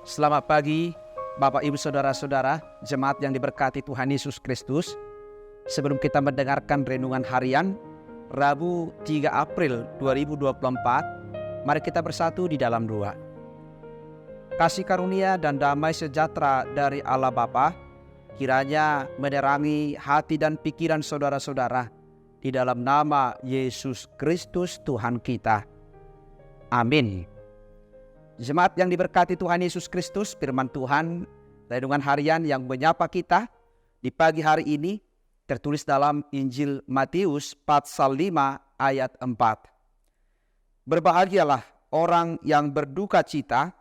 Selamat pagi, Bapak Ibu Saudara-saudara, jemaat yang diberkati Tuhan Yesus Kristus. Sebelum kita mendengarkan renungan harian Rabu 3 April 2024, mari kita bersatu di dalam doa. Kasih karunia dan damai sejahtera dari Allah Bapa kiranya menerangi hati dan pikiran saudara-saudara di dalam nama Yesus Kristus Tuhan kita. Amin. Jemaat yang diberkati Tuhan Yesus Kristus, firman Tuhan, renungan harian yang menyapa kita di pagi hari ini tertulis dalam Injil Matius pasal 5 ayat 4. Berbahagialah orang yang berduka cita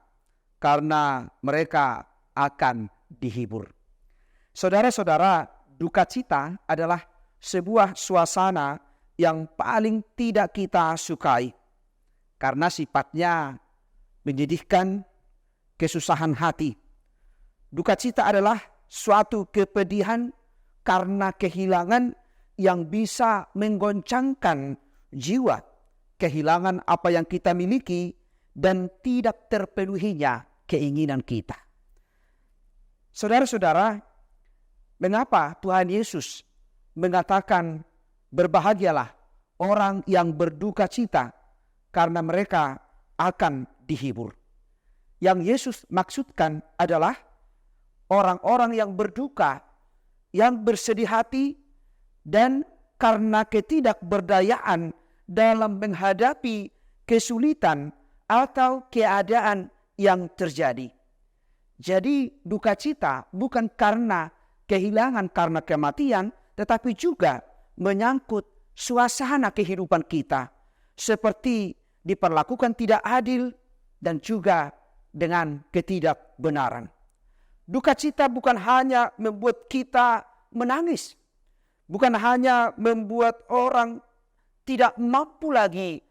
karena mereka akan dihibur. Saudara-saudara, duka cita adalah sebuah suasana yang paling tidak kita sukai karena sifatnya menyedihkan, kesusahan hati. Duka cita adalah suatu kepedihan karena kehilangan yang bisa menggoncangkan jiwa, kehilangan apa yang kita miliki dan tidak terpenuhinya keinginan kita. Saudara-saudara, mengapa Tuhan Yesus mengatakan berbahagialah orang yang berduka cita karena mereka akan dihibur? Yang Yesus maksudkan adalah orang-orang yang berduka, yang bersedih hati, dan karena ketidakberdayaan dalam menghadapi kesulitan atau keadaan yang terjadi. Jadi duka cita bukan karena kehilangan karena kematian, tetapi juga menyangkut suasana kehidupan kita, seperti diperlakukan tidak adil dan juga dengan ketidakbenaran. Duka cita bukan hanya membuat kita menangis, bukan hanya membuat orang tidak mampu lagi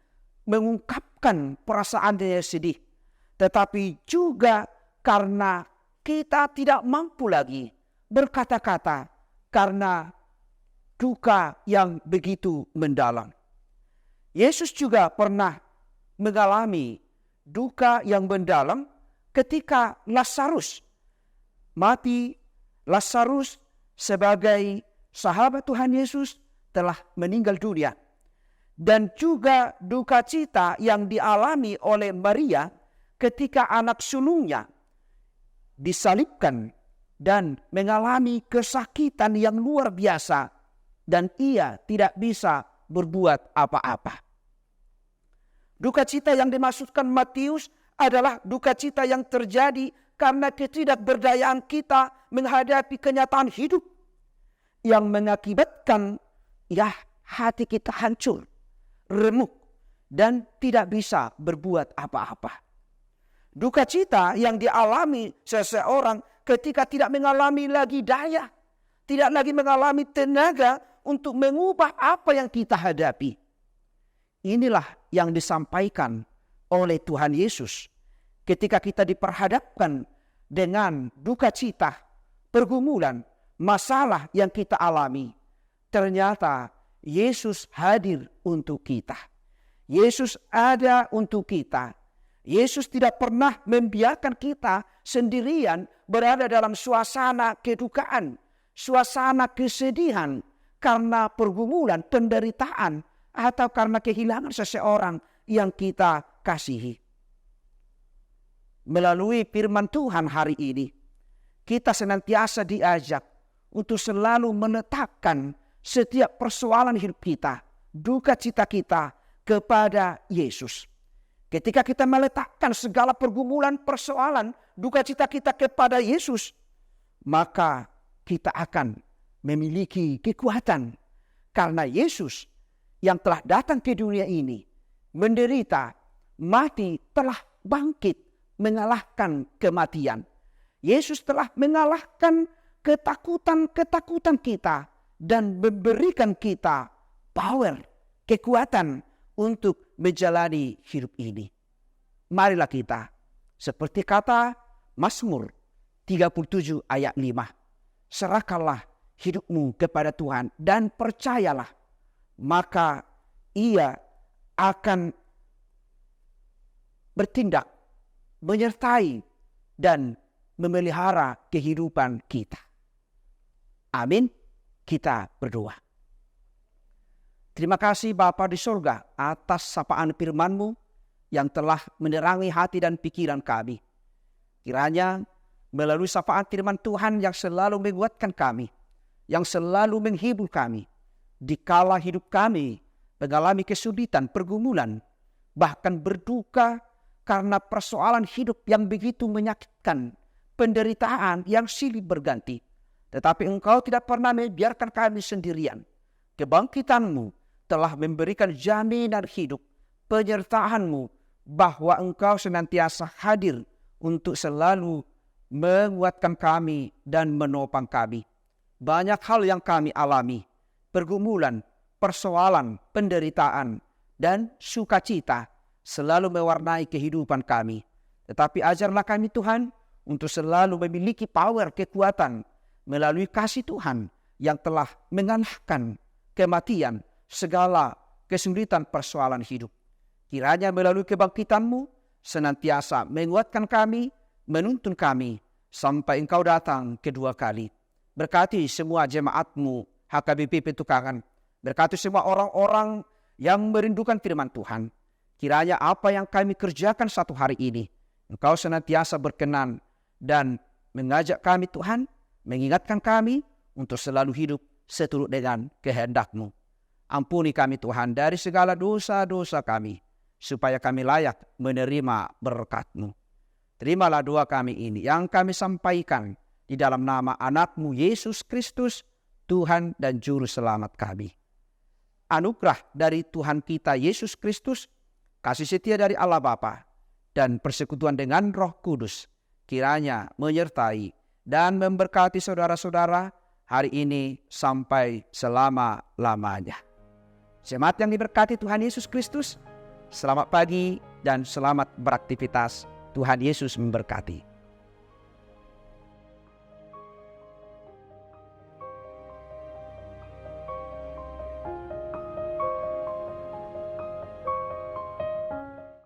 mengungkapkan perasaannya sedih, tetapi juga karena kita tidak mampu lagi berkata-kata karena duka yang begitu mendalam. Yesus juga pernah mengalami duka yang mendalam ketika Lazarus mati. Lazarus sebagai sahabat Tuhan Yesus telah meninggal dunia. Dan juga duka cita yang dialami oleh Maria ketika anak sulungnya disalibkan dan mengalami kesakitan yang luar biasa dan ia tidak bisa berbuat apa-apa. Duka cita yang dimaksudkan Matius adalah duka cita yang terjadi karena ketidakberdayaan kita menghadapi kenyataan hidup yang mengakibatkan hati kita hancur, remuk, dan tidak bisa berbuat apa-apa. Duka cita yang dialami seseorang ketika tidak mengalami lagi daya, tidak lagi mengalami tenaga untuk mengubah apa yang kita hadapi. Inilah yang disampaikan oleh Tuhan Yesus ketika kita diperhadapkan dengan duka cita, pergumulan, masalah yang kita alami. Ternyata Yesus hadir untuk kita. Yesus ada untuk kita. Yesus tidak pernah membiarkan kita sendirian berada dalam suasana kedukaan, suasana kesedihan karena pergumulan, penderitaan, atau karena kehilangan seseorang yang kita kasihi. Melalui firman Tuhan hari ini, kita senantiasa diajak untuk selalu meletakkan setiap persoalan hidup kita, duka cita kita kepada Yesus. Ketika kita meletakkan segala pergumulan, persoalan, duka cita kita kepada Yesus, maka kita akan memiliki kekuatan. Karena Yesus yang telah datang ke dunia ini, menderita, mati, telah bangkit, mengalahkan kematian. Yesus telah mengalahkan ketakutan-ketakutan kita dan memberikan kita power, kekuatan untuk menjalani hidup ini. Marilah kita, seperti kata Mazmur 37 ayat 5, serahkanlah hidupmu kepada Tuhan dan percayalah, maka ia akan bertindak, menyertai dan memelihara kehidupan kita. Amin. Kita berdoa. Terima kasih Bapa di surga atas sapaan firman-Mu yang telah menerangi hati dan pikiran kami. Kiranya melalui sapaan firman Tuhan yang selalu menguatkan kami, yang selalu menghibur kami, dikala hidup kami mengalami kesulitan, pergumulan, bahkan berduka karena persoalan hidup yang begitu menyakitkan, penderitaan yang silih berganti. Tetapi Engkau tidak pernah membiarkan kami sendirian. Kebangkitan-Mu telah memberikan jaminan hidup, penyertaan-Mu bahwa Engkau senantiasa hadir untuk selalu menguatkan kami dan menopang kami. Banyak hal yang kami alami, pergumulan, persoalan, penderitaan, dan sukacita selalu mewarnai kehidupan kami. Tetapi ajarlah kami Tuhan untuk selalu memiliki power, kekuatan melalui kasih Tuhan yang telah mengalahkan kematian, segala kesulitan persoalan hidup. Kiranya melalui kebangkitan-Mu senantiasa menguatkan kami, menuntun kami sampai Engkau datang kedua kali. Berkati semua jemaat-Mu HKBP Petukangan. Berkati semua orang-orang yang merindukan firman Tuhan. Kiranya apa yang kami kerjakan satu hari ini, Engkau senantiasa berkenan dan mengajak kami Tuhan, mengingatkan kami untuk selalu hidup seturut dengan kehendak-Mu. Ampuni kami Tuhan dari segala dosa-dosa kami, supaya kami layak menerima berkat-Mu. Terimalah doa kami ini yang kami sampaikan di dalam nama anak-Mu Yesus Kristus, Tuhan dan Juru Selamat kami. Anugerah dari Tuhan kita Yesus Kristus, kasih setia dari Allah Bapa, dan persekutuan dengan Roh Kudus kiranya menyertai dan memberkati saudara-saudara hari ini sampai selama-lamanya. Jemaat yang diberkati Tuhan Yesus Kristus, selamat pagi dan selamat beraktivitas. Tuhan Yesus memberkati.